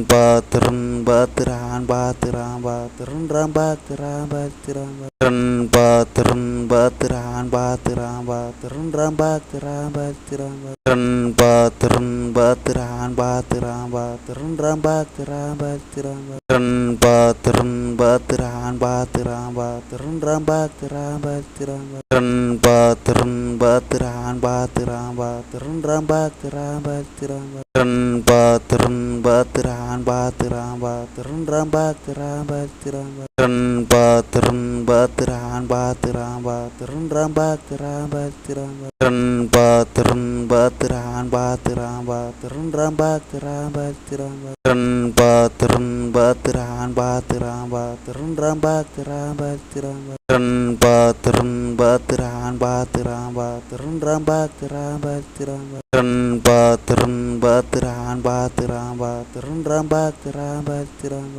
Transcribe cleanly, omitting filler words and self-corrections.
Batran Batran Batran Batran Ram Batran Batran Batran Batran Batran Batran Ram Batran Batran Batran Batran Batran Batran Ram Batran Batran Batran Batran Batran Batran Ram Batran Batran Batran Batran Batran Batran Ram Batran Batran Batran Batran Batran Batran Ram Batran Batran Batran Batran Batran Batran Ram Batran Batran Batran Batran Batran Batran Ram Batran Batran Batran Batran Batran Batran Ram Batran Batran Batran Batran Batran Batran Ram Batran Batran Batran Batran Batran Batran Ram Batran